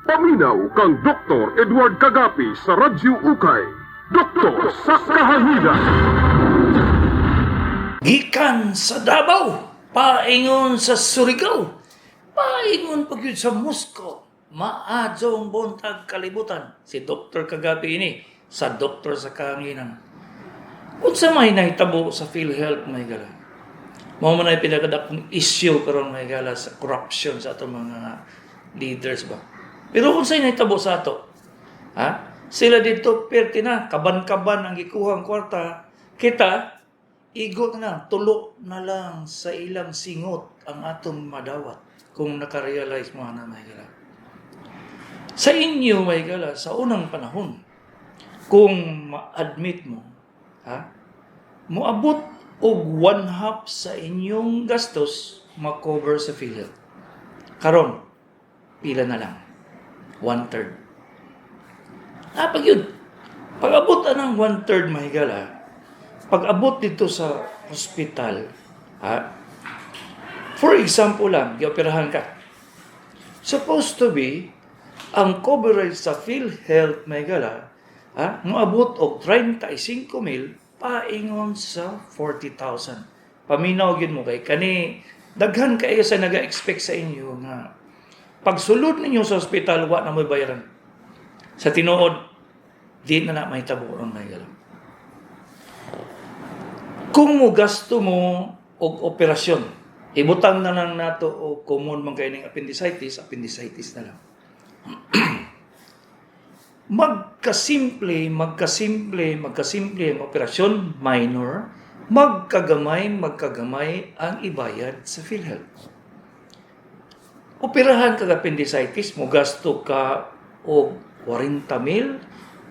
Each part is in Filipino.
Paminaw kang Dr. Edward Kagapi sa Radyo Ukay. Doktor sa Kahanginan. Gikan sa Davao, paingon sa Surigao, paingon pagyud sa Moscow, maadjong buntag kalibutan. Si Dr. Kagapi ini sa Doktor sa Kahanginan. Unsa may nahitabo sa PhilHealth, may gala? Mao man ay pinakadakong issue karon, may gala, sa corruption sa atong mga leaders ba. Pero kung sa'yo nahitabo sa ato, sila dito perti na, kaban-kaban ang gikuhang kwarta, kita, igot na, tulo na lang sa ilang singot ang atong madawat kung nakarealize mo na, may gala. Sa inyo, may gala, sa unang panahon, kung ma-admit mo, moabot og 1/2 sa inyong gastos ma-cover sa PhilHealth. Karon, pila na lang? 1/3. Pag yun, pag-abot ng 1/3, mahigala, pag-abot dito sa hospital, for example lang, gioperahan ka. Supposed to be, ang coverage sa PhilHealth, mahigala, moabot og 35,000 paingon sa 40,000. Paminaw yun mo kay kani, daghan kayo sa naga-expect sa inyo nga pagsulod ninyo sa ospital, wa na mo'y bayaran. Sa tinuod, di na may taburon na galang. Kung mo gasto mo og operasyon, ibutang na lang nato o common man kayo ng appendicitis na lang. Magkasimple ang operasyon, minor, magkagamay ang ibayad sa PhilHealth. Operahan ka appendicitis, mo gasto ka o 40,000,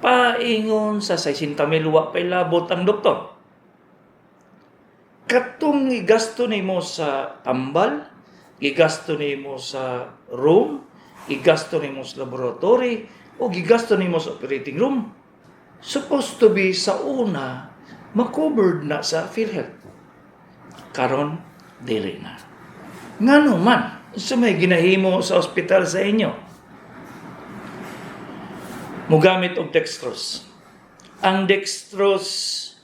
paingon sa 60,000, wa pa'y labot ang doktor. Katong igasto nimo sa tambal, igasto nimo sa room, igasto nimo sa laboratory, o gigasto nimo sa operating room, supposed to be sa una, makovered na sa PhilHealth. Karon, dili na. Ngano man, sa may ginahimo sa ospital sa inyo, mugamit og dextrose. Ang dextrose,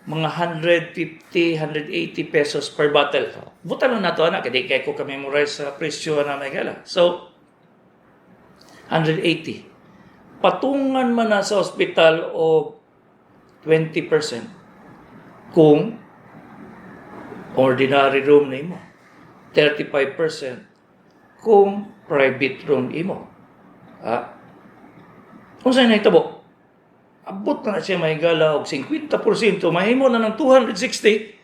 mga 150, 180 pesos per bottle. Butan lang na ito, anak, hindi kaya ko ka-memorize sa presyo na may gala. So, 180. Patungan man na sa ospital o 20% kung ordinary room na imo. 35% kung private room imo. Kung saan nahitabo, abot na siya mahigala og 50%, mahimo na ng 260,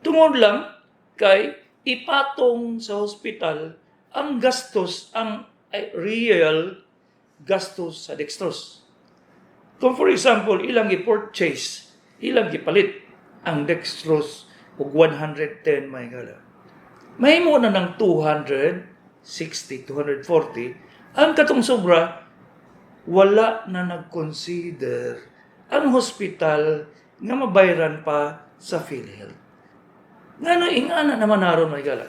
tungod lang kay ipatong sa hospital ang gastos, ang real gastos sa dextrose. Kung for example, ilang i-purchase, ilang gipalit ang dextrose og 110 mahigala. Mahimo na ng 260, 240, ang katong sobra, wala na nag-consider ang hospital nga mabayaran pa sa PhilHealth. Ngano ingana naman naron may gala.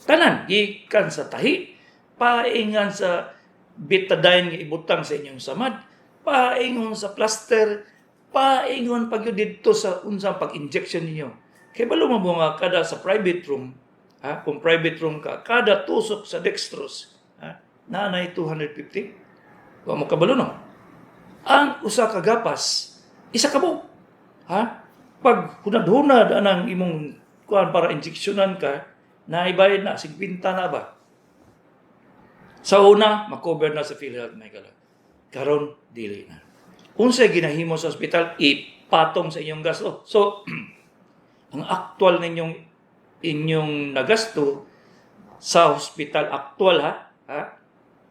Tanan, gikan sa tahi, paingan sa betadine nga ibutang sa inyong samad, paingon sa plaster, paingon pagyo dito sa unsang pag-injection ninyo. Kay balo mo nga kada sa private room, kung private room ka, kada tusok sa dextrose, nanay 250. Wa mo kabalo no. Ang usa ka gapas, isa ka buok. Pag hunad-hunad anang imong kuan para injeksyonan ka, naibayad na 50 na ba? Sa una, makover na sa PhilHealth may gala. Karon dili na. Unsay ginahimo sa ospital, ipatong sa inyong gasto. So, ang actual inyong nagasto sa hospital actual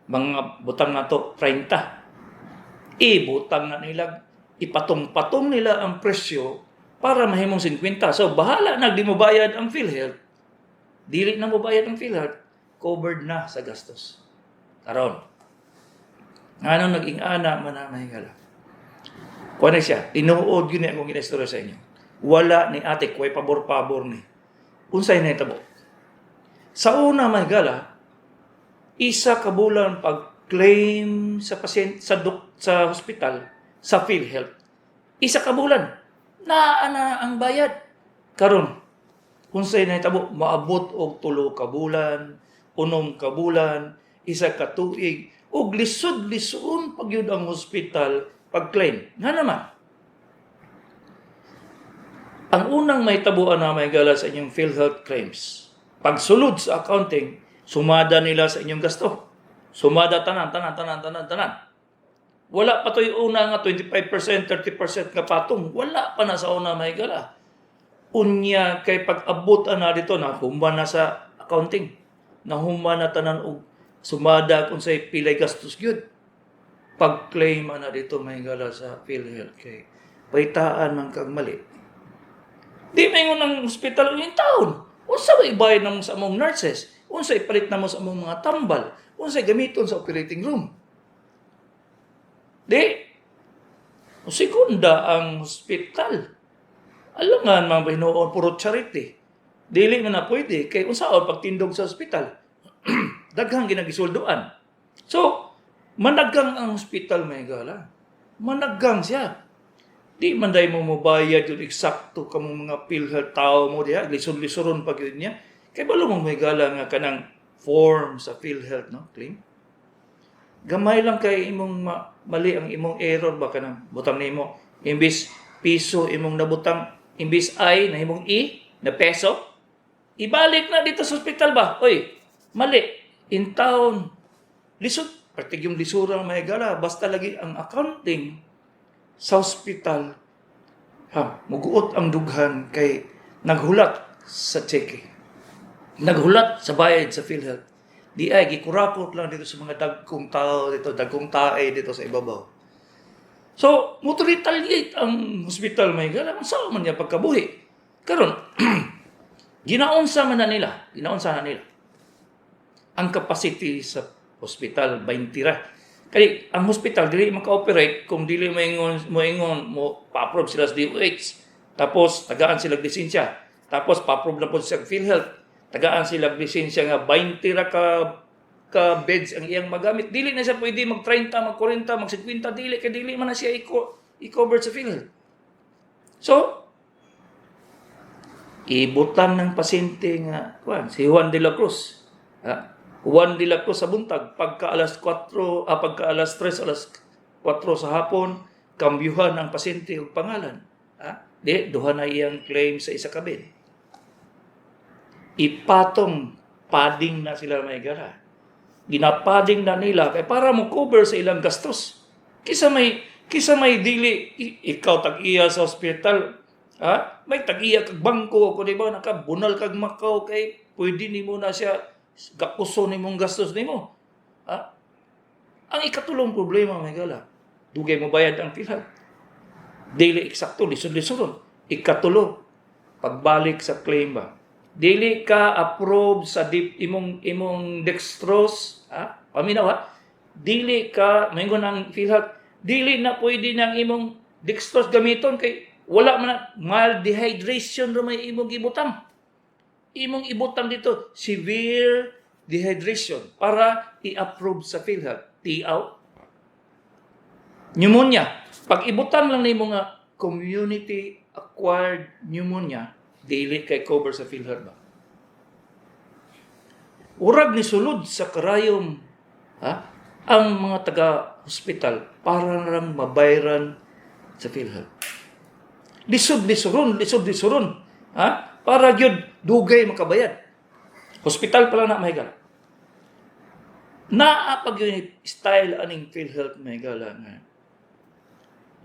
mga butang na to 30. Ibutang na nila, ipatong-patong nila ang presyo para mahimong 50. So bahala na di mo bayad ang PhilHealth. Dili na mo bayad ang PhilHealth, covered na sa gastos. Karon. Ano naging ana man na mahigala. Kuha na siya, tinuod yun akong ginastorya sa inyo. Wala ni ate, kuway pabor-pabor ni. Unsay na itabo. Sa una mahigala, isa ka bulan pag claim sa pasyente sa hospital sa PhilHealth. Isa ka bulan naa na ang bayad. Karon unsay nahitabo maabot og 3 ka bulan, 6 ka bulan, 1 ka tuig ug lisod-lisoon pag yun ang hospital pag-claim. Nga naman, ang unang mahitabuan na may gala sa inyong PhilHealth claims, pagsulod sa accounting, sumada nila sa inyong gasto. Sumada tanan. Wala pa to yung una nga 25%, 30% nga patong. Wala pa na sa una may gala. Unya kay pag-abot na dito, nahuma na sa accounting. Nahuma na tanan og sumada kung say pilay gastos gyud. Pag-claim na dito may gala sa PhilHealth kay paitaan man kag mali. Di maingon ng hospital yung taon. Unsa ba ibayad namo sa among nurses? Unsa ipalit namo sa among mga tambal? Unsa gamiton sa operating room? Di, segunda ang hospital. Alangan mga Pinoon, puro charity. Dili mo na pwede. Kaya unsaon pagtindog sa hospital, daghang ginagisulduan. So, managang ang hospital may gala. Managang siya. Di man day mo mabayad yung eksakto kamong mga PhilHealth tao mo diha. Lisod-lisoron pag yun niya. Kaya balo mo may gala nga kanang form sa PhilHealth, no? Claim. Gamay lang kay imong mali ang imong error ba kanang butang nimo imbis piso imong nabutang imbis ay na imong na peso ibalik na dito sa ospital ba oy mali in town lisod partig yung lisurang may gala basta lagi ang accounting sa ospital muguot ang dughan kay naghulat sa cheque naghulat sa bayad sa PhilHealth. Di ay, gikurakot lang dito sa mga dagkong tao dito, dagkong tae dito sa ibabaw. So, retaliate ang hospital may gala. Saan man niya pagkabuhi? Karon, ginaunsa na nila. Ang capacity sa hospital, 20 ra. Kaya ang hospital, dili maka-operate kung dili mo pa-approve sila sa DOH. Tapos, tagaan sila lisensya. Tapos, pa-approve na po sa PhilHealth. Tagaan sila lisensya nga 20 ra ka beds ang iyang magamit. Dili na siya pwede mag-30, mag-40, mag-50, dili kay dili man na siya i-cover sa PhilHealth. So, ibutan ng pasyente nga si Juan de la Cruz. Juan de la Cruz sa buntag pagka alas 4, pagka alas 3, alas 4 sa hapon, kambyuhan ang pasyente og pangalan. Duha na iyang claim sa isa ka bed. Ipatong padding na sila may gara. Ginapadding na nila kay para mo cover sa ilang gastos. Kisa may dili ikaw tag-iya sa ospital, may tag-iya kag bangko ko di ba nakabunal kag makaw kay pwede nimo na siya gapuso nimong gastos nimo. Ang ikatulong problema may gala. Dugay mo bayad ang PhilHealth. Dili eksakto lisod-lisoron. Ikatulo pagbalik sa claim ba. Dili ka approve sa imong dextrose, paminaw dili ka maingon ang PhilHealth, dili na pwede nang imong dextrose gamiton kay wala man mild dehydration ra may imong ibutang. Imong ibutang dito severe dehydration para i-approve sa PhilHealth. Tiaw. Pneumonia. Pag ibutang lang nimo nga community acquired pneumonia, dili kay cover sa PhilHealth ba? Urag ni sulod sa karayom ang mga taga-hospital para lang mabayran sa PhilHealth. Lisod-lisoron. Para gyud dugay makabayad. Hospital pala na mahigala. Naapag yun style aning PhilHealth mahigala nga.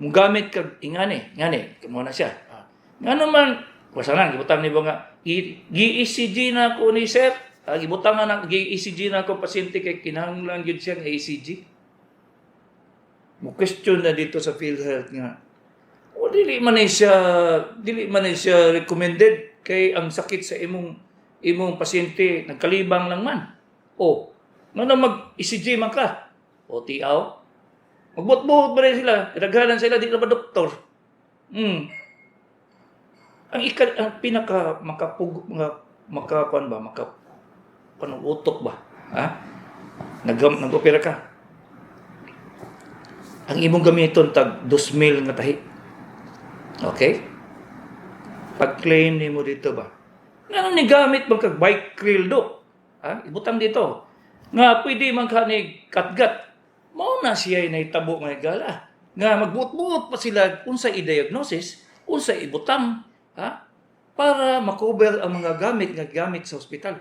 Mugamit kag ingani, kamo na siya. Nga naman wasanan gibutang ni nga gi-ECG na ko ni sir. Gibutang na gi-ECG na ko pasyente kay kinahanglan gyud siya nga ECG. Mo question na dito sa PhilHealth nga. O dili man siya recommended kay ang sakit sa imong pasyente nagkalibang lang man. O ngano mag-ECG man ka? O tiaw. Magbut-but ba rin sila? Kadaghanan sila di na ba doktor? Ang pinaka panuutok ba? Nag-opera ka. ang imong gamiton tag 2,000 nga tahi. Okay? Pag-claim nimo dito ba? Nga ni gamit man kag bike reel do. Ha? Ibutang dito. Nga pwede man ka ni katgat. Mao na siya nahitabo mga gala. Nga magbuot-buot pa sila unsa i-diagnosis, unsa ibutang, ha? Para makover ang mga gamit nga gamit sa ospital.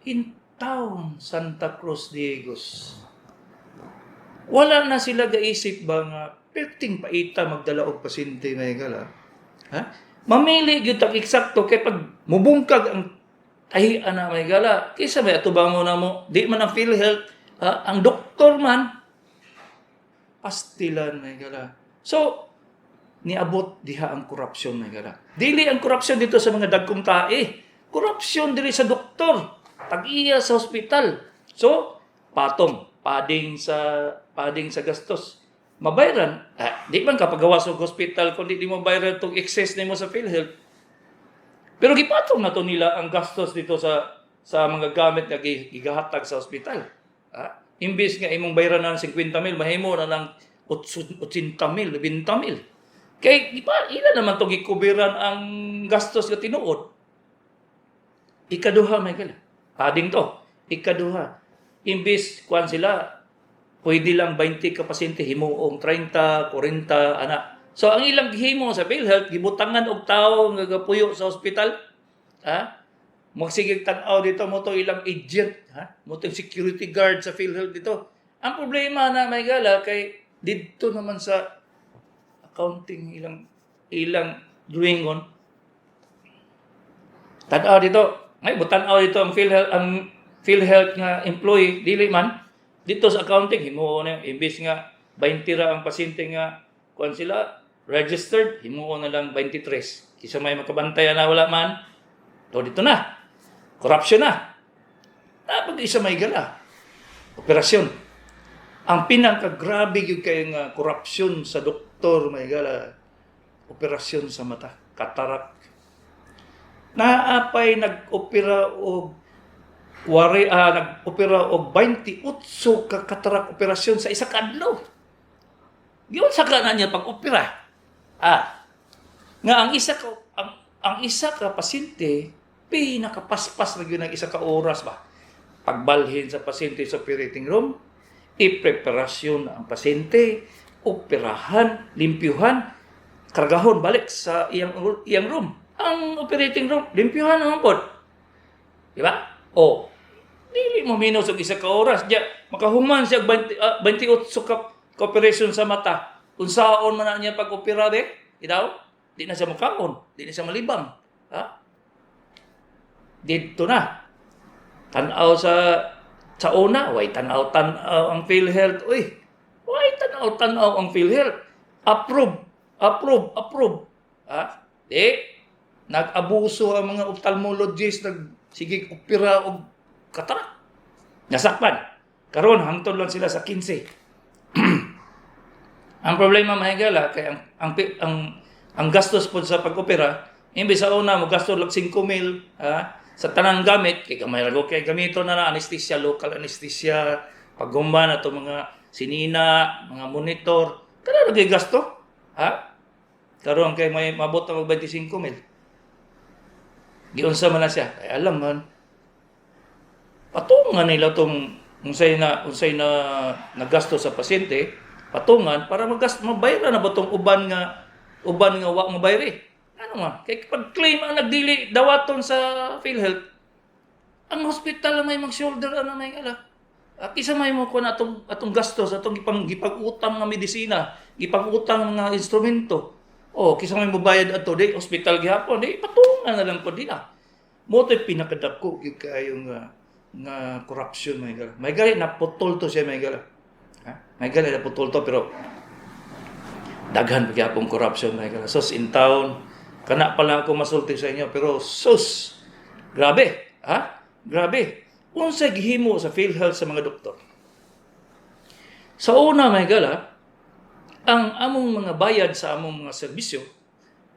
In town Santa Cruz Diegos. Wala na sila gaisip ba nga perting paita magdala og pasyente mga gala. Ha? Mamili gyud tag eksakto kay pag mubungkag ang tahian na may gala, kaysa may atubang mo na mo, di man ang PhilHealth, ang doktor man, pastilan may gala. So, niabot diha ang korupsyon may gala. Dili ang korupsyon dito sa mga dagkong tae. Korupsyon dili sa doktor, tag-iya sa ospital. So, pading sa gastos. Mabayaran, di man ka pagawa sa hospital kundi di mo bayaran tong excess nimo sa PhilHealth. Pero gipatong na to nila ang gastos dito sa mga gamit nga gigahatag sa ospital. Imbis nga imong bayaran ng 50,000, mahimo na ng 80,000, 90,000. Kay ila naman to gikubiran ang gastos nga tinuod. Ikaduha may kala. Pading to. Ikaduha. Imbis kuan sila pwede lang 20 ka pasyente himuong 30, 40 ana. So ang ilang gihimo sa PhilHealth gibutangan og tawo nga gapuyo sa ospital, magsigig tan-aw dito mo to ilang agent, mo to security guard sa PhilHealth dito. Ang problema na may gala kay dito naman sa accounting ilang drawingon. Tan-aw dito, butan-aw dito ang PhilHealth nga employee dili man dito sa accounting himuon na imbis nga 20 ra ang pasyente nga kuan sila registered, himuon na lang 23. Kisa may makabantayan na wala man, dito na. Corruption na. Dapat isa may gala. Operasyon. Ang pinakagrabe yung kayong korupsyon sa doktor, may gala. Operasyon sa mata. Katarak. Naapay nag-opera o nag-opera og 28 ka katarak operasyon sa isa kadlaw. Giyon sa kana niya pag-opera. Nga ang isa ka pasyente pinakapaspas na gyud ang isa ka oras ba. Pagbalhin sa pasyente sa operating room, ipreparasyon ang pasyente, operahan, limpyuhan, kargahon balik sa iyang room. Ang operating room, limpyuhan naman po. Di ba? Dili mo minus og isa ka oras. Diya, makahuman siya 28 ka operasyon sa mata. Kung saon man na niya pag-opera itaw, di na siya makaon, di na siya malibang. Dito na. Tanaw sa una, way tanaw ang PhilHealth. Way tanaw ang PhilHealth. Approve. Nag-abuso ang mga ophthalmologists, sige opera og katarak. Nasakpan. Karon hangtod lang sila sa 15. Ang problema mahigala kay ang gastos po sa pag-opera, imbes sa una mo gastos lang 5,000 sa tanang gamit kay gamay ra kay gamito na anesthesia, local anesthesia, paggumba na to mga sinina, mga monitor, kada lagi gasto. Karon kay may mabot na 25,000. Giunsa man na siya, ay alam man. Patungan nila tong unsay na nagasto sa pasyente, patungan para mabayra na ba tong uban nga wa mabayri. Ano nga, kay pag-claim ang nagdili dawaton sa PhilHealth, ang hospital may mag-shoulder may ala. Kisa may mo ko na atong gastos, atong gipag-utang nga medisina, gipag-utang nga instrumento. Kisa may mabayad ato di hospital gihapon, di patungan na lang po din. Mo to'y pinakadako yung kayong nga corruption may gala. May gali naputol to siya may gala. May gali naputol to pero daghan pagyapong corruption may gala. Sus in town kana pala ako masulti sa inyo pero sus grabe, grabe. Unsa gihimo sa PhilHealth sa mga doktor? Sa una may gala, ang among mga bayad sa among mga serbisyo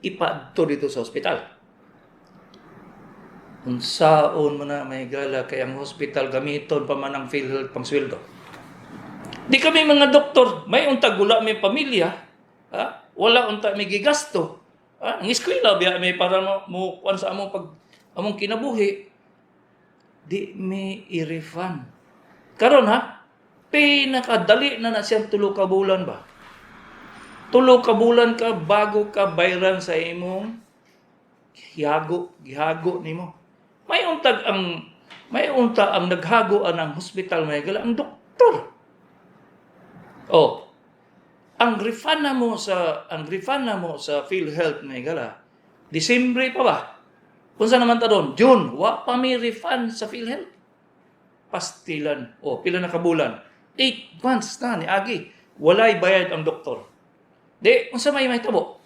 ipaadto dito sa ospital. Unsaon mo na may gala kay ang hospital gamiton pa man ang PhilHealth pang sweldo. Di kami mga doktor, may unta gula may pamilya, wala unta may gigasto. Ang eskwela biya may para mo kuan sa among kinabuhi. Di may i-refund. Karon pinakadali na siyang 3 ka bulan ba? 3 ka bulan ka bago ka bayran sa imong gihago nimo. May unta ang naghago ang hospital may gala ang doktor. Ang refund na mo sa PhilHealth may gala. Disyembre pa ba? Kunsa naman ta doon? June, wa pa may refund sa PhilHealth. Pastilan. Pila na kabulan? 8 months na ni agi. Walay bayad ang doktor. Di, unsa may tabo?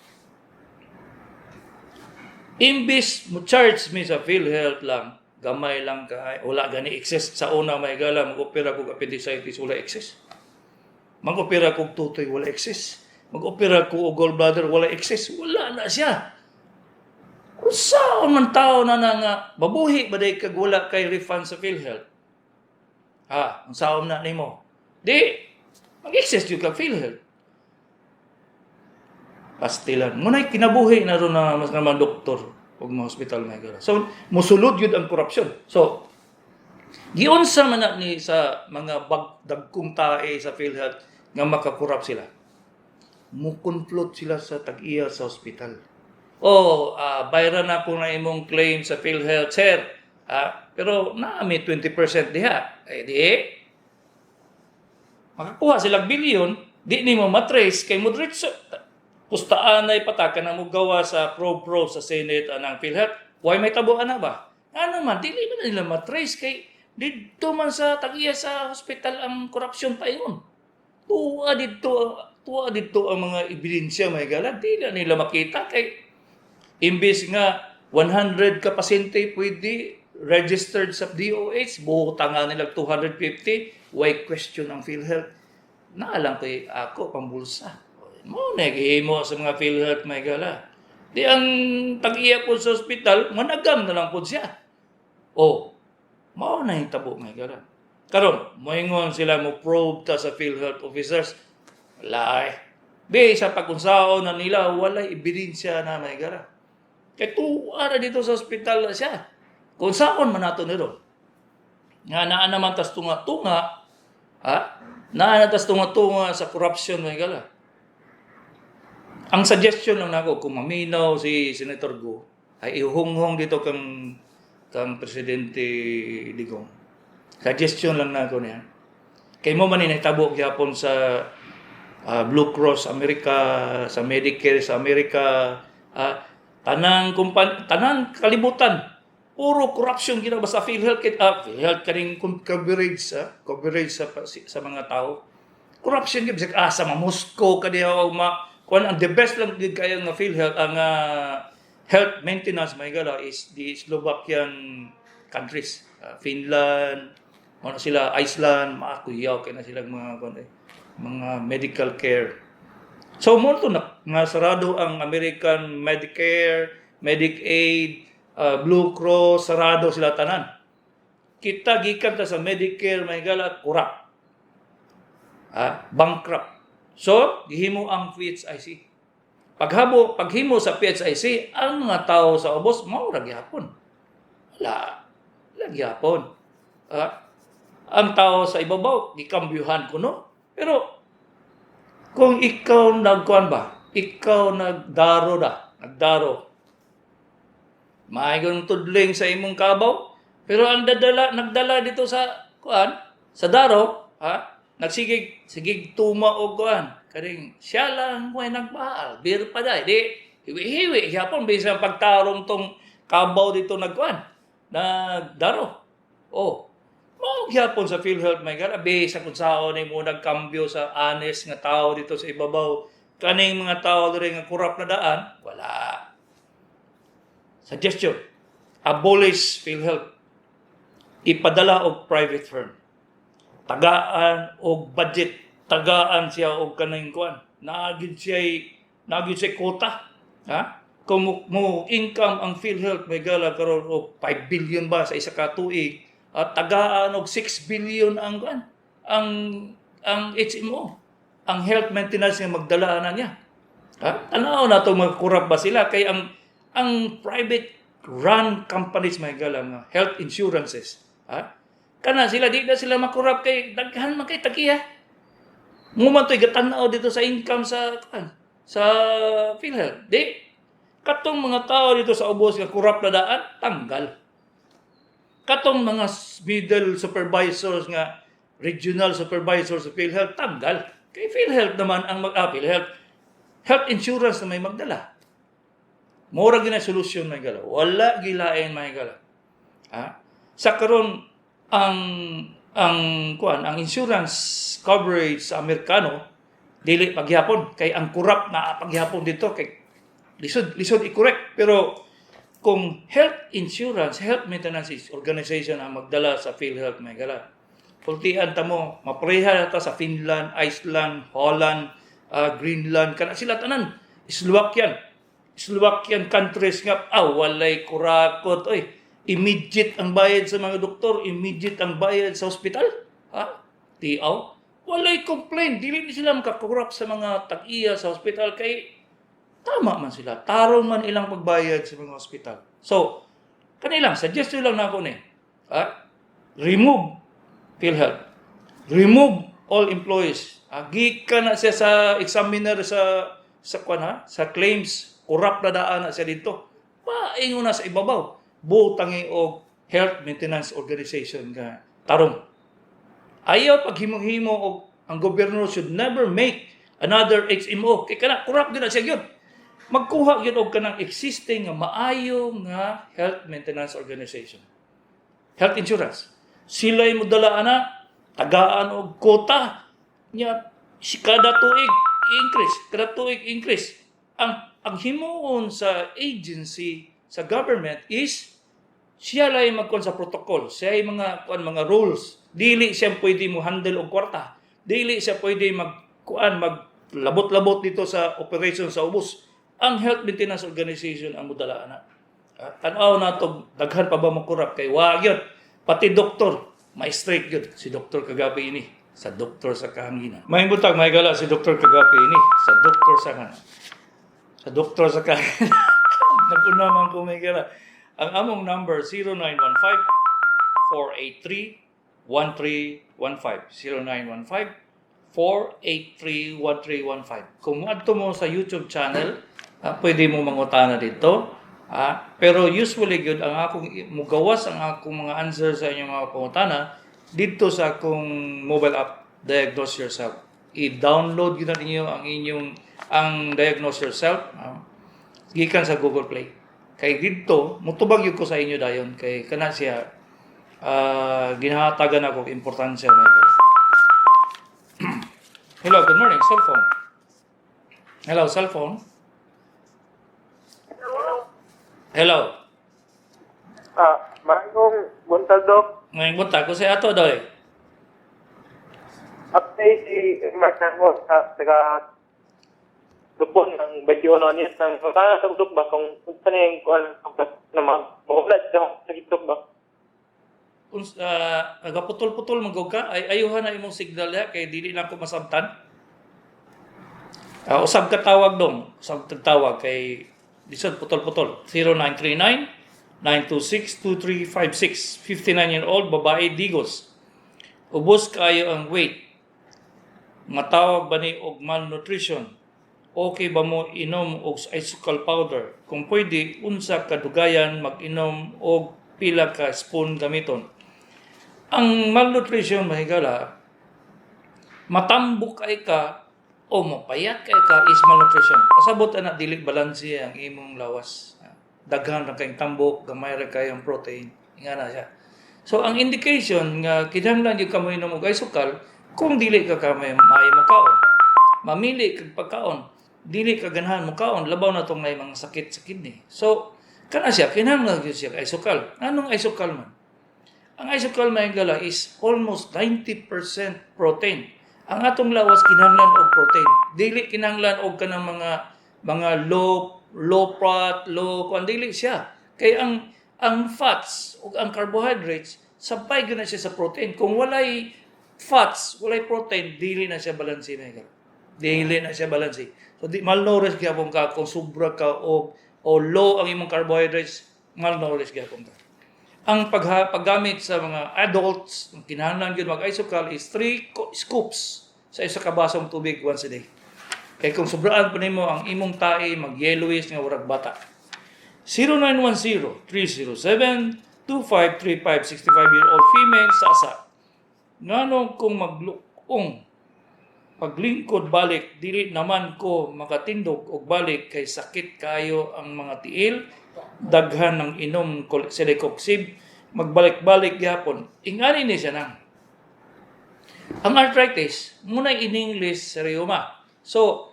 Imbis mo charge me sa PhilHealth lang, gamay lang ka, wala gani excess sa una may gala, mag-opera kog appendicitis, wala excess. Mag-opera kog tutoy, wala excess. Mag-opera ko og gallbladder, wala excess. Wala na siya. Kung saan man tao na nga, babuhi ba day kag wala kay refund sa PhilHealth? Kung saan na nimo? Di, mag-excess yung kag PhilHealth. Pastilan. Muna'y kinabuhi na ron na mas naman doktor o mga hospital may gara. So, musulod yun ang korupsyon. So, giunsa man na ni sa mga dagkong tae sa PhilHealth nga makakurap sila. Mukunplot sila sa tag-iya sa hospital. Bayran na ko na imong claim sa PhilHealth, sir. Pero naami 20% diha. Makakuha silang bilyon, di ni mo matrace kay mo diretso. Pustaan na ipataka na mo gawa sa pro sa Senate anang PhilHealth. Why may tabuan na ba? Ano man, dili man nila matrace kay dito man sa tag-iya sa hospital ang korupsyon pa yun. Tuwa dito ang mga ebidensya may gala. Dili nila makita kay imbis nga 100 ka pasyente pwede registered sa DOH, buhutang nga nila 250, why question ang PhilHealth? Naalang kay ako pambulsa. Mo naghihimo sa mga PhilHealth may gala. Di ang tag-iya po sa ospital, managam na lang po siya. Mao na yung tabo may gala. Karon, moingon sila mo probe ta sa PhilHealth officers. Wala sa pag-unsaon na nila, wala ebidensya na may gala. Kaya tuwa na dito sa ospital na siya. Kung saan man nato nito. Nga naan naman tas tunga-tunga, naan tas tunga-tunga sa corruption may gala. Ang suggestion lang nako kung maminaw si Senator Go ay ihunghong dito kang Presidente Digong. Suggestion lang nako niya. Kay mo man nahitabo gyapon sa Blue Cross America, sa Medicare sa America, tanang kalibutan puro corruption gina ba sa PhilHealth PhilHealth kaning coverage sa mga tao. Corruption gyud sa Moscow kadiya kung ang the best lang gid kayo nga PhilHealth ang health maintenance may gala is the Slovakian countries, Finland, sila Iceland, maakuyaw kay na silang mga medical care. So mo to nga sarado ang American Medicare, Medicaid, Blue Cross, sarado sila tanan. Kita gikan ta sa Medicare may gala kurap. Bankrupt. So, gihimo ang PHIC. Paghimo sa PHIC, ang mga tao sa ubos, maura gyapon. Wala gyapon. Ang tao sa ibabaw, gikambyuhan ko, no? Pero, kung ikaw nagdaro, maayong tudling sa imong kabaw, pero ang nagdala dito sa daro, nagsigig tuma og kaning siya lang mo nagmahal bir pa dai di hiwi gyapon bisan pagtarong tong kabaw dito nagdaro mao gyapon sa PhilHealth may gala sa kung saan ni mo nagkambyo sa honest nga tao dito sa ibabaw kaning mga tao diri nga kurap na daan wala. Suggestion, abolish PhilHealth, ipadala og private firm, tagaan og budget, tagaan siya og kanang naagid siya quota, kung mo income ang PhilHealth may gala karon og 5 billion ba sa isa ka tuig, at tagaan og 6 billion ang ang HMO, ang health maintenance nga magdala na niya. Ha? Tanaw na itong magkurap ba sila? Kay ang private run companies may galang health insurances. Ha? Kana sila, di na sila makurap kay daghan man kay tagiya. Muman to'y gatanaw dito sa income sa PhilHealth. Di, katong mga tao dito sa ubos nga kurap na daan, tanggal. Katong mga middle supervisors nga, regional supervisors sa PhilHealth, tanggal. Kay PhilHealth naman ang PhilHealth, health insurance na may magdala. Mura gina solusyon may gala. Wala gilain may gala. Ha? Sa karon ang insurance coverage sa Amerikano dili pagyapon kay ang kurap na pagyapon dito kay lisod i-correct, pero kung health insurance, health maintenance organization ang magdala sa PhilHealth may gala. Pultian ta mo, mapareha ta sa Finland, Iceland, Holland, Greenland, kana sila tanan. Slovakian countries nga, walay kurakot, oy. Immediate ang bayad sa mga doktor, immediate ang bayad sa ospital. Ha? Tiaw. Walay complaint, dili sila makakurap sa mga tag-iya sa ospital kay tama man sila. Tarong man ilang pagbayad sa mga ospital. So, kanilang, suggestion lang na ako ni. Remove PhilHealth. Remove all employees. Gikan na siya sa examiner sa claims. Kurap na daan na siya dito. Paingon na sa ibabaw. Butangi og health maintenance organization nga tarong. Ayaw paghimo-himo og ang gobyerno should never make another HMO. Kaya kana, kurap din na siya yun. Magkuha yun og kanang existing nga maayo nga health maintenance organization. Health insurance. Sila'y mudala na, tagaan og kota nya kada tuig increase. Ang himuon sa agency sa government is siya lay magkon sa protocol, siya ay mga rules. Dili siya pwede mo handle og kwarta. Dili siya pwede maglabot-labot dito sa operation sa ubos. Ang health maintenance organization ang mudala na. Tanaw na to, daghan pa ba makurap kay wa gyud. Pati doktor, may strike gyud si Dr. Kagapi ini sa doktor sa kahanginan. May butag may gala si Dr. Kagapi ini sa doktor sa kahanginan. Nagpunaman ko may gala. Ang among number 0915-483-1315. 0915-483-1315. Kung adto mo sa YouTube channel, pwede mo mangutana dito. Pero usually good ang akong mugawas ang akong mga answer sa inyong mga pangutana dito sa akong mobile app Diagnose Yourself. I-download gyud ninyo ang Diagnose Yourself gikan sa Google Play. Kay dito mutubag yun ko sa inyo dayon kay kana siya ginahatagan ako importansya may gala. Hello, good morning, cellphone. Hello, cellphone. Hello. Mayong buntag, Dok. Ngayong buntag ko sa ato doy. Update si Mark Nangos sa taga Dupon ng Baguio niya ng sana sa udok ba kung saan yung na mag-ulat sa gitok ba? Kung agaputol-putol magog ka, ay ayuhan na imong signal ya kay dili lang ko masabtan. Usab ka tawag dong. Usab tawag kay lisod putol-putol. 0939-926-2356. 59-year-old babae Digos. Ubos kayo ang weight. Matawag ba ni og malnutrition? Okay ba mo inom og isokal powder? Kung pwede, unsa kadugayan mag-inom og pila ka spoon gamiton. Ang malnutrition mahigala, matambok kay ka o mapayat kay ka is malnutrition. Pasabot na dili balanse ang imong lawas. Daghan ra kay tambok, gamay ra kay ang protein. Inga na siya. So ang indication nga kinahanglan gyud ka mo inom og isokal kung dili ka maayo mo kaon. Mamili kag pagkaon, dili ka ganahan mo kaon, labaw na tong may mga sakit sa kidney. So kana siya kinahanglan gyud siya isokal. Anong isokal man? Ang isokal mahigala is almost 90% protein. Ang atong lawas kinahanglan og protein. Dili kinahanglan og kanang mga low fat, kuan dili siya. Kay ang fats ug ang carbohydrates sabay gyud na siya sa protein. Kung walay fats, walay protein, dili na siya balansi na ikaw. Dili na siya balansi. So, malnourished gyapon ka kung sobra ka o low ang imong carbohydrates, malnourished gyapon ka. Ang paggamit sa mga adults, ang kinahanglan yun mag-isokal is 3 scoops sa isa ka basong tubig once a day. Kaya kung sobraan pa nimo ang imong tae, mag-yellowish nga urag bata. 0910-307-2535, 65-year-old female, Sasa. Nganong kung maglukong, paglingkod balik, dili naman ko makatindog og balik kay sakit kayo ang mga tiil, daghan ng inom selecoxib, magbalik-balik gyapon. Ingani ni siya nang. Ang arthritis, muna in English, rheuma. So,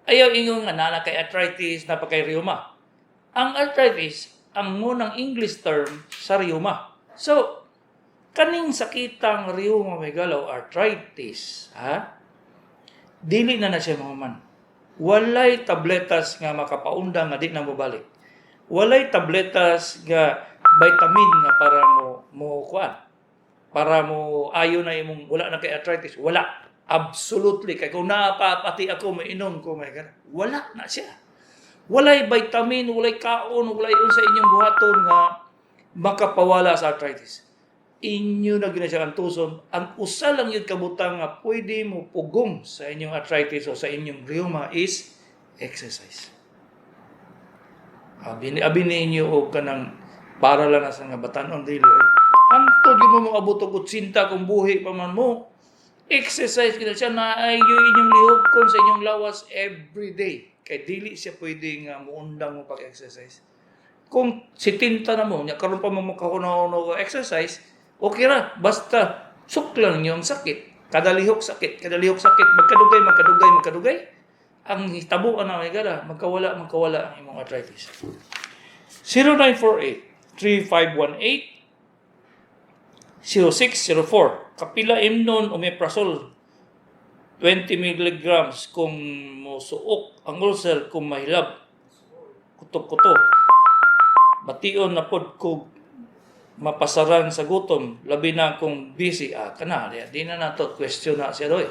ayaw ingon nga na kay arthritis, napakay rheuma. Ang arthritis, ang munang English term sa rheuma. So, kaning sakitang rheuma may galaw, arthritis, dili na siya mahuman. Walay tabletas nga makapaunda nga di na mabalik. Walay tabletas nga vitamin nga para mo ayo na imong wala na kay arthritis. Wala. Absolutely. Kaya kung napapati ako, mainom ko, wala na siya. Walay vitamin, walay kaon, walay sa inyong buhaton nga makapawala sa arthritis. Inyo na ginasya ang tuson. Ang usa lang yung kabutang nga pwede mo pugong sa inyong arthritis o sa inyong rheuma is exercise. Abi ninyo o kanang para lang na sa nga batanon dili. Hangtod yung mo abot og 80 kung buhi pa man mo. Exercise kita siya na ayo inyong lihok kon sa inyong lawas every day. Kay dili siya pwede nga muundang mo pag-exercise. Kung 70 na mo, nya karon pa mo makakuno exercise, okay ra. Basta suklan niyo ang sakit. Kada lihok sakit, magkadugay. Ang hitabuan na may gala, magkawala ang imong arthritis. 0948-3518-0604. Kapila imnon omeprazole 20 mg kung musuok ang ulcer kung mahilab. Kutok-kuto. Bation na pod ko mapasaran sa gutom, labi na kung busy, kana, di na nato question na siya doy.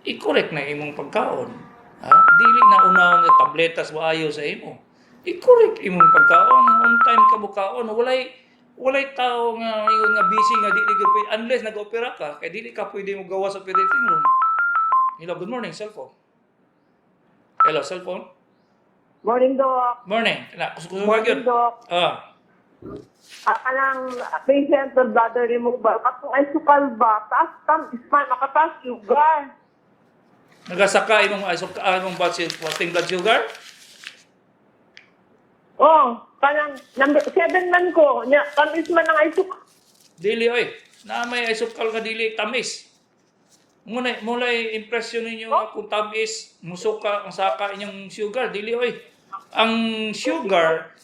I-correct na imong pagkaon. Dili na unahon nga tabletas maayo sa imo. I-correct imong pagkaon, on time ka bukaon, walay tao nga ingon nga busy nga dili ka pwede unless nag-opera ka, kay dili ka pwede mo gawa sa operating room. Hello, good morning, cellphone. Hello, cellphone. Morning, Doc. Morning. Kusukuso ka Morning, gyud. Doc. Anang patient or bladder removal. Katong ay sukal ba? Taas tam, isman, makataas sugar. Nagasaka imong blood sugar? Kanang number 7 man ko. Nya, tamis man ang ay sukal. Dili oy. Na may isukal nga dili tamis. Mulay impression ninyo kung tamis, musuka ang saka inyong sugar, dili oy. Ang sugar,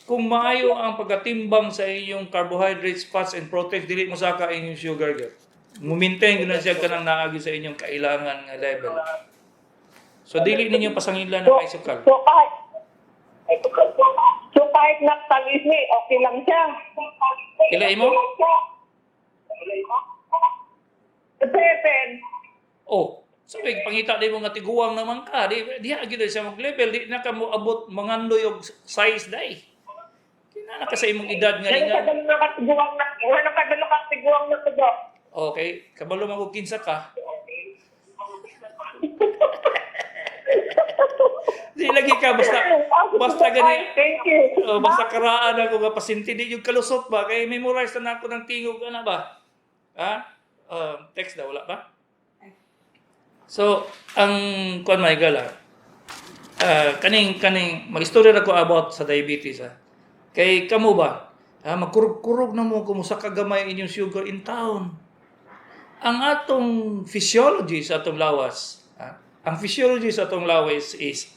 kung maayo ang pagkatimbang sa inyong carbohydrates, fats and proteins, dili mo saka inyong sugar gyud. Mu-maintain gyud na siya kanang naagi sa inyong kailangan nga level. So dili ninyo pasangilan ng isukal. So kahit nagtamis ni, okay lang siya. Ila imo? 7. Sabi, pangita di mo nga tiguang naman ka. Di agad siya mag-level. Di na ka mo abot mangandoy og size day. Kinana ka sa imong edad nga Yan nga. nakadalo ka tiguang na to. Okay, kabalo man og kinsa ka. Di lagi ka basta gani. Thank you. Basta karaan ako nga pasinti di yung kalusot ba kay memorize na nako ng tingog ana ba? Text daw wala ba? So, ang kuan may gala. Kaning mag-istorya na ko about sa diabetes Kay kamo ba? Magkurog-kurog na mo kumusta kagamay inyong sugar in town. Ang atong physiology sa atong lawas, ang physiology sa atong lawas is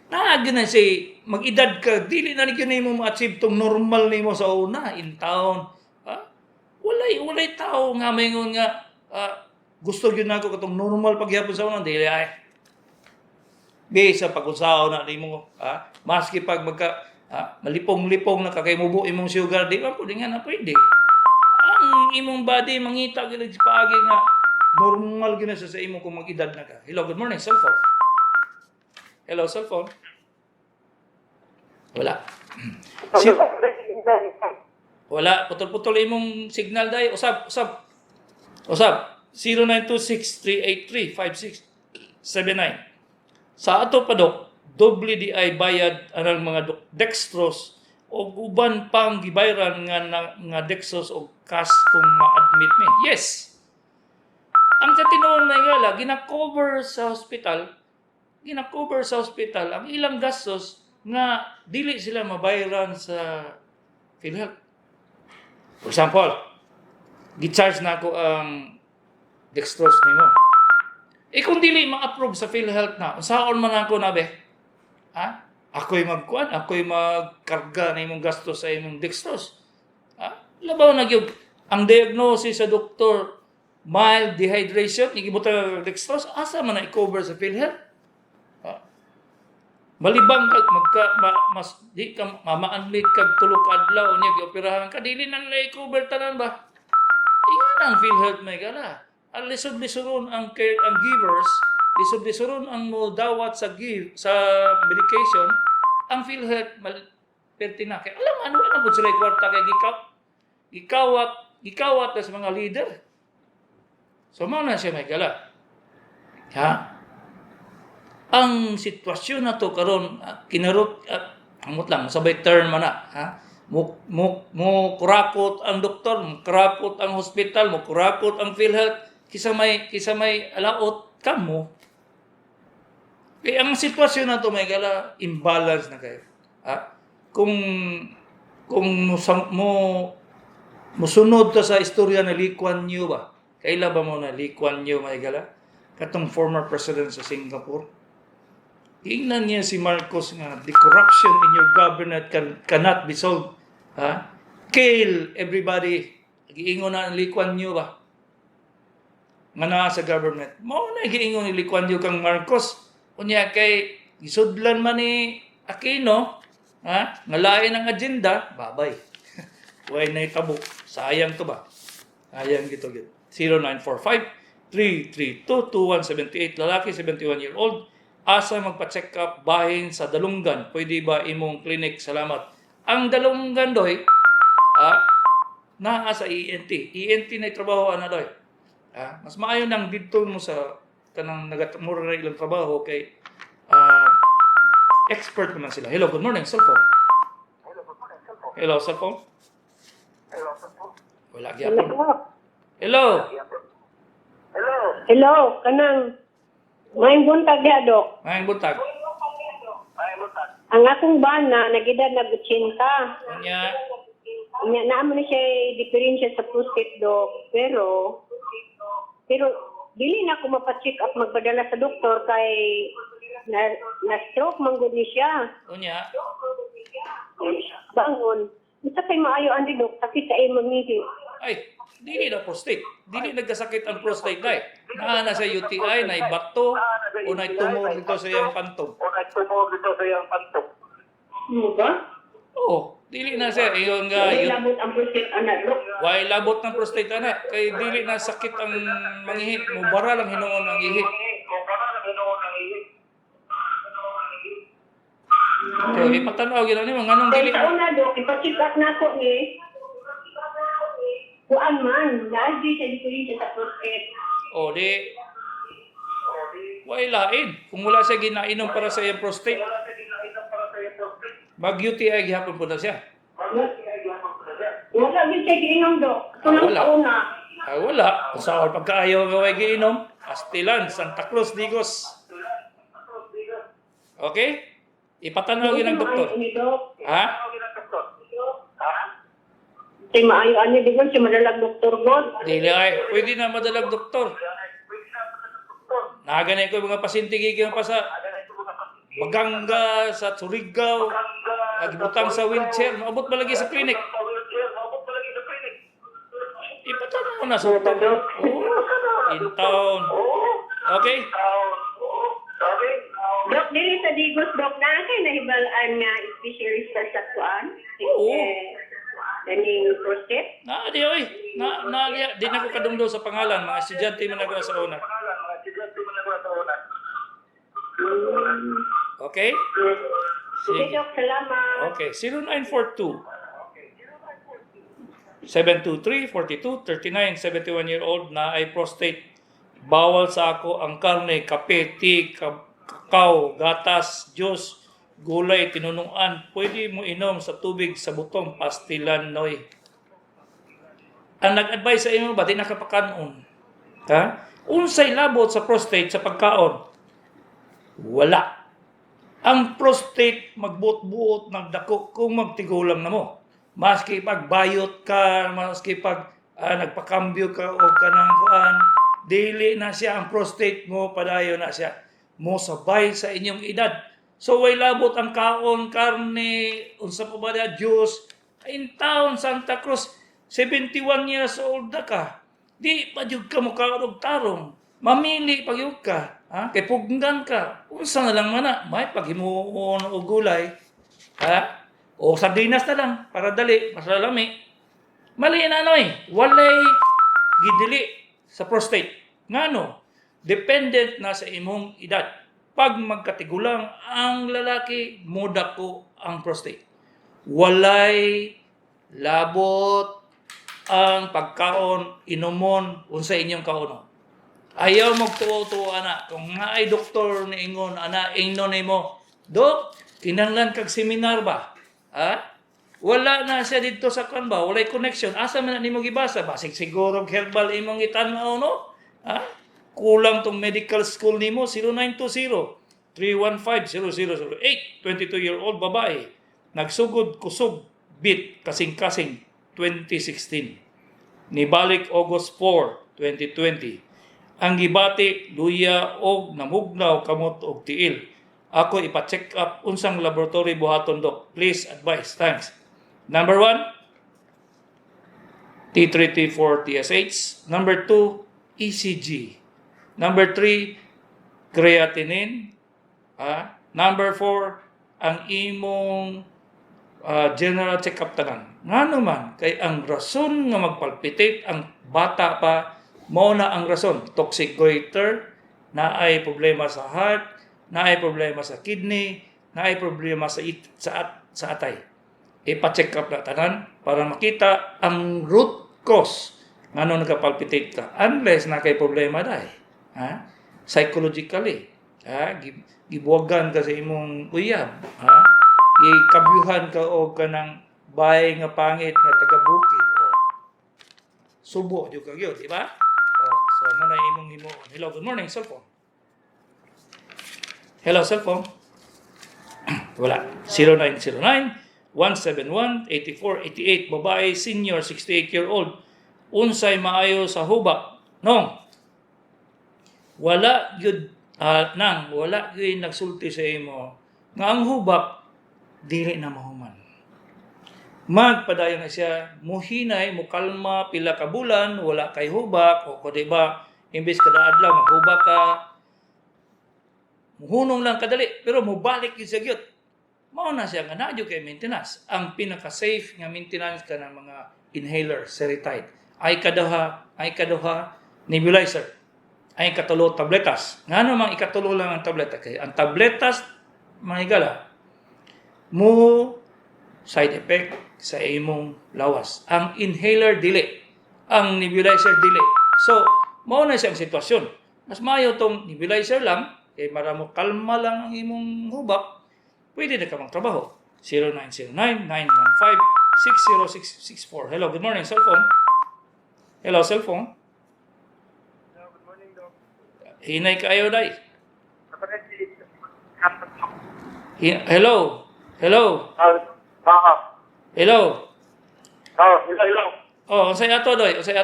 naagi na say mag-edad ka, dili na gyud nimo ma-achieve tong normal nimo sa una in town. Walay tao nga maingon nga gusto gyud nako katong normal pagyapon sa una dili ay. Bisa pag-usaw na nimo maski pag malipong-lipong na kakay mubo imong sugar di man pud nga na pwede. Ang imong body mangita gyud sa paagi nga normal gyud na sa imo kung mag-edad na ka. Hello, good morning, cellphone. Hello, cellphone. Wala. Wala, putol-putol imong signal day. Usab. 0926-383-5679. Sa ato pa dok, doble di ay bayad anang mga dextrose o uban pang gibayran nga dextrose o cash kung ma-admit mi. Yes. Ang sa tinuon na ngala, gina-cover sa hospital ang ilang gastos nga dili sila mabayaran sa PhilHealth. For example, gi-charge na ako ang dextrose nimo. Kung dili ma-approve sa PhilHealth na, usaon man ako na be? Ha? Ako'y magkarga na imong gastos sa imong dextrose. Ha? Labaw na gyud ang diagnosis sa doktor, mild dehydration, igibutang dextrose, asa man na i-cover sa PhilHealth? Malibang kag di ka ma-admit kag tulo ka adlaw nya gioperahan ka dili na nila i-cover tanan ba? Ingon ang PhilHealth may gana. Ang lisod-lisoron ang givers, lisod-lisoron ang modawat sa medication, ang PhilHealth pertina kay alam ano pud sila kwarta kay gikawat sa mga leader. So mao na siya may gala. Ha? Ang sitwasyon na to karon kinarot amot lang sabay term man na, ha? Mo kurakot ang doktor, mo kurakot ang hospital, mo kurakot ang PhilHealth kisa may alaot kamo. Kaya ang sitwasyon na to may gala imbalance na kayo. Ha? Kung musunod ta sa istorya na Lee Kuan Yew ba? Kaila ba mo na Lee Kuan Yew may gala? Katong former president sa Singapore. Ingnan niya si Marcos nga, the corruption in your government cannot be solved. Ha? Kill everybody. Giingon na ang Lee Kuan Yew ba? Nga naa sa government. Mao na giingon ni Lee Kuan Yew kang Marcos. Unya kay isudlan man ni Aquino, ha? Nga lain ang agenda, babay. Way na itabo. Sayang to ba? Sayang gito gid. 0945-332-2178, lalaki 71-year-old. Asa magpa-check up bahin sa Dalungan. Pwede ba imong clinic? Salamat. Ang Dalungan doy, naa sa ENT. ENT na trabaho ana doy. Mas maayo nang didto mo sa kanang nagamura na ilang trabaho kay expert naman sila. Hello, good morning, cellphone. Hello, cellphone. Wala gyapon. Hello. Hello, kanang may buntag ya, Dok. Maayong buntag. Ang akong bana, nagidad na 80. Unya, Naman na siya diferensya sa prostate, Dok. Pero, dili na ako mapacheck up magpadala sa doktor kay na-stroke manggod ni siya. unya. Bangon. Isa kay maayo andi, Dok. Sakit sa imong ngihi. Ay, dili na prostate. Dili nagkasakit ang prostate dai. Naa na sa UTI, na bato, o na tumor dito sa iyang pantog. Ano ba? Oo, dili na siya. Iyon nga, Dili labot ang prostate, anak, Dok. why labot ng prostate ana? Kay dili na sakit ang mangihi. Mubara lang hinuon ang ihi. So, ipatanaw gina ni mga anong Kaya dili. sa una, Dok, ipacheck up na ako ni kuan man. Lagi siya diferensya sa prostate. O di, why lain? Kung wala siya ginainom para sa iyang prostate, mag-UTI gihapon po na siya. Wala din siya giinom, Dok. Ito lang Wala. sa una. Ay wala. Sa pagkaayaw nga way giinom, Astilan, Santa Cruz, Digos. Okay? Ipatanaw yun ng doktor. Ha? Tay maayo ani di ba siya madalag doktor God? Dili ay. Pwede na madalag doktor. Naganay ko yung mga pasyente giging pa sa Baganga, sa Surigao, nagbutang sa wheelchair, maabot ba lagi sa klinik? Ipatanaw mo na sa doktor. In town. Okay? Dok, dili sa Digos, Dok, na kay nahibalaan nga specialist sa kuan? Oo. Kaning prostate. Di oy. Di na ko kadungdo sa pangalan, mga estudyante man ako sa una. Okay? Sige, Dok. Salamat. Okay, 0942 723 42 39 71-year-old na ay prostate. Bawal sa ako ang karne, kape, tea, kakao, gatas, juice, gulay, tinunuan. Pwede mo inom sa tubig sa butong pastilan, noy. Ang nag-advise sa inyo ba, di nakapakanon? Ha? Unsay labot sa prostate sa pagkaon? Wala. Ang prostate magbuot-buot, nagdako kung magtigulang na mo. Maski pag bayot ka, maski pag nagpakambyo ka o kanang kuan, dili na siya ang prostate mo, padayo na siya. Mo sabay sa inyong edad. So way labot ang kaon, karne, unsa pa ba na juice. In town, Santa Cruz, 71 years old na ka. Di pa jud ka mo kaog tarong. Mamili pag yun ka. Kay pugnan ka. Unsa na lang mana, may paghimuon o gulay. O sardinas na lang, para dali, masalami. Mali na walay gidili sa prostate. Ngano? Dependent na sa imong edad. Pag magkatigulang ang lalaki, muda ko ang prostate. Walay labot ang pagkaon, inumon, unsa inyong kauno. Ayaw magtuo-tuo ana. Kung nga ay doktor ni ingon, ana, ingnon mo, Dok, kinanglan kag seminar ba? Wala na siya dito sa kan ba? Walay connection. Asa man nimo gibasa? Basig siguro herbal imong itan-aw, no? Kulang tong medical school nimo. 0920-315-0008. 22-year-old babae. Nagsugod kusog bit kasing-kasing 2016. Nibalik August 4, 2020. Ang gibati luya og namugnaw kamot og tiil. Ako ipa-check up unsang laboratory buhaton, Dok. Please advise. Thanks. Number 1, T3, T4, TSH. Number 2, ECG. Number 3, creatinine. Number 4, ang imong general check-up tanan. Nga naman, kay ang rason nga magpalpitate ang bata pa, mao na ang rason. Toxic goiter, na ay problema sa heart, na ay problema sa kidney, na ay problema sa atay. Ipa-check up na tanan para makita ang root cause nga nung nagka-palpitate ka. Unless na kay problema dahil. Psychologically. Gibuwagan ka sa imong uyab. Ikabyuhan ka o ka ng bahay nga pangit nga taga-bukid. Subo, di ka yun, di ba? So, ano na imong himuon. Hello, good morning, cellphone. Hello, cellphone. Wala. 0909-171-8488. Babae, senior, 68-year-old. Unsay maayo sa hubak. No. Wala yun, wala yun nagsulti sa imo. Nga ang hubak, dili na mahuman. Magpadayon na siya, muhinay, mukalma, pila ka bulan, wala kay hubak, o diba, imbis kada adlaw, maghubak ka, muhunong lang kadali, pero mubalik yun sa gyud. Mao na siya nga nadyo kay maintenance. Ang pinaka-safe nga maintenance ka ng mga inhaler, Seretide. Ay kaduha, nebulizer. Ay katulo, tabletas. Nga namang ikatulo lang ang tableta. Kaya ang tabletas, mga higala, mo side effect sa imong lawas. Ang inhaler, dili. Ang nebulizer, dili. So, mao na siyang sitwasyon. Mas mayo tong nebulizer lang, kay maramo kalma lang ang imong hubak, pwede na ka magtrabaho. 0909-915-60664. Hello, good morning, cellphone. Hello, cellphone. Hello, good morning, Doc. Hinay kayo, day. Hello. Hello. Hello. Hello. Unsay ato, doy? Sa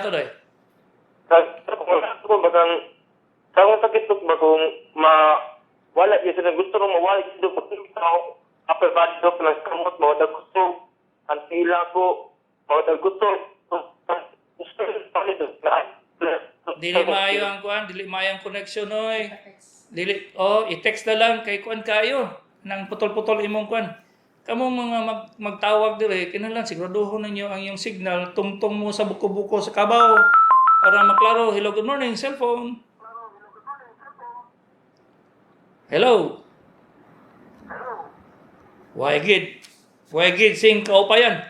sakit ba kung wala yung sila gusto rin mawala yung sila gusto upper body doc ng kamot, mawala gusto ang tila ko, mawala gusto Dili maayo ang kuan, dili maayo ang connection, oy. I-text na lang kay kuan kayo nang putol-putol imong kuan. kamong mga magtawag dire, kinahanglan siguraduhon ninyo ang iyong signal tungtong mo sa buko-buko sa kabaw para maklaro. Hello, good morning, cellphone. Hello. Wagid sing kaupayan.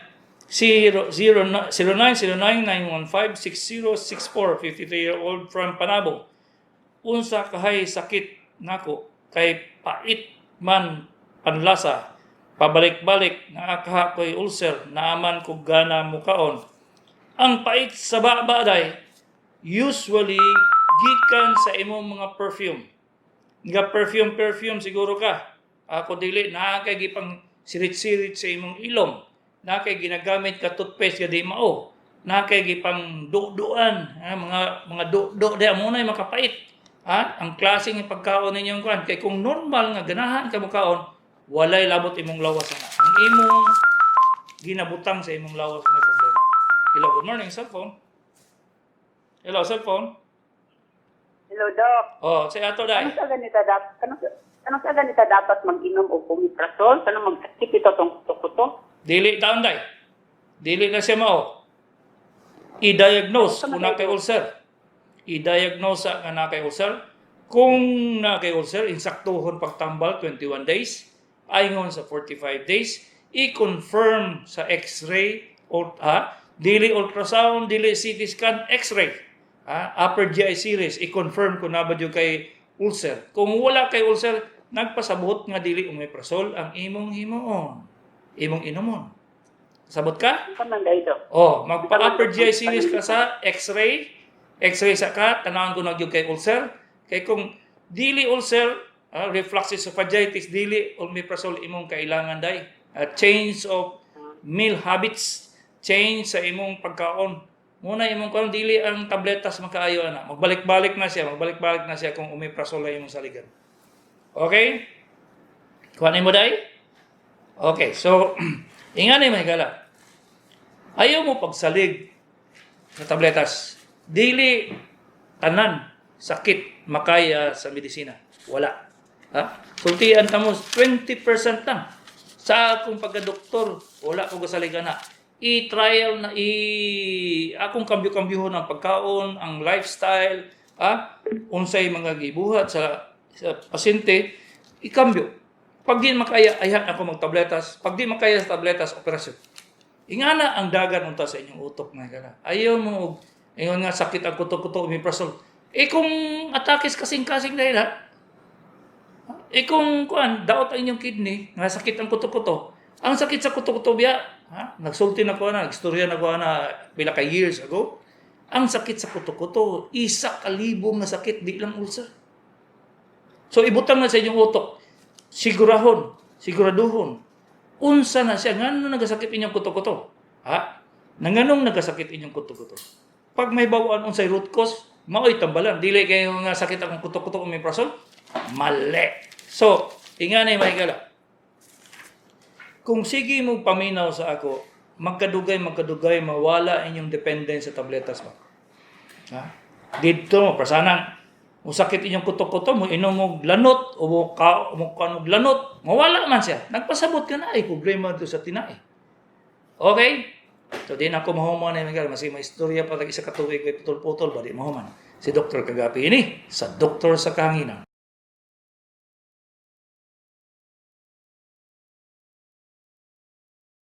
0909-915-6064, 53-year-old from Panabo. Unsa kahay sakit nako kay pait man panlasa. Pabalik-balik nakakaha ko'y ulcer, naaman ko gana mukaon. Ang pait sa babaday, usually gikan sa imong mga perfume. Nga perfume siguro ka. Ako dili na kay gipang sirit-sirit sa imong ilong. Na kay ginagamit ka toothpaste gadi mao. Na kay gipang do-doan, mga do-do di amo na makapait. Ang klaseng pagkaon ninyong kuan kay kung normal nga ganahan ka mukaon, walay labot imong lawas na. Ang imong ginabutang sa imong lawas may problema. Hello, good morning, cellphone. Hello, cellphone. Hello, Doc. Oh, say ato dai. Kanang sa ganita dapat mag-inom og omeprazole? Kanang mag-skip ito tong kuto? Dili taon day. Dili na siya mao. I-diagnose kung na kay ulcer. I-diagnose nga na kay ulcer. Kung na kay ulcer, insaktuhon pagtambal 21 days. Ayon sa 45 days. I-confirm sa x-ray o dili ultrasound, dili CT scan, x-ray. Upper GI series, i-confirm kung na ba yung kay ulcer. Kung wala kay ulcer, nagpasabot nga dili omeprazole ang imong himuon. Imong inumon. Sabot ka? Kaman dai, Doc. Magpa-upper GI series ka sa x-ray. X-ray sa ka, tanawan ko na yung kay ulcer. Kay kung dili ulcer, reflux esophagitis, dili omeprazole imong kailangan day. Change of meal habits, change sa imong pagkaon. Muna imong karon dili ang tabletas makaayo ana. Magbalik-balik na siya kung omeprazole ay imong saligan. Okay? Kuhanin mo day? Okay, so ingani may gala. Ayaw mo pagsalig sa tabletas. Dili tanan sakit makaya sa medisina. Wala. Sultian ka mo 20% lang. Sa akong pagka-doktor, wala ko gasaligan na. I-trial na akong kambyo-kambyuhon ang pagkaon, ang lifestyle, unsay mga gibuhat sa pasyente, ikambyo. Pag di makaya, ayahan ako magtabletas. Pag di makaya sa tabletas, operasyon. Ingana ang dagan unta sa inyong utok na gana. Ayaw mo, ingon nga sakit ang kuto-kuto, omeprazole. Kung atakis kasing-kasing dahil kung daot ang inyong kidney, nga sakit ang kuto-kuto. Ang sakit sa kuto-kuto biya, nagsulti na ko na, nagstorya na ko na pila ka years ago. Ang sakit sa kuto-kuto, 1,000 na sakit, di lang ulcer. So ibutang na sa inyong utok. Siguraduhon, unsa na siya, ngano nagasakit inyong kuto-kuto? Nanganong nagasakit inyong kuto-kuto? Pag may bawaan unsay root cause, mao'y tambalan. Dili kayo nga sakit akong kuto-kuto omeprazole? Mali. So, ingani may gala. Kung sige mo paminaw sa ako, magkadugay, mawala inyong dependence sa tabletas mo. Dito mo, prasanang, kung sakit inyong kuto-kuto, mo inom mo lanot, o mo lanot, mawala man siya. Nagpasabot ka na, problema ito sa tinai. Okay? So, di na ako mahuman na yung masih may istorya pa, isa katuwig, putol-putol, ba di mahuman. Si Dr. Kagapi ini, sa Doktor sa Kahanginan.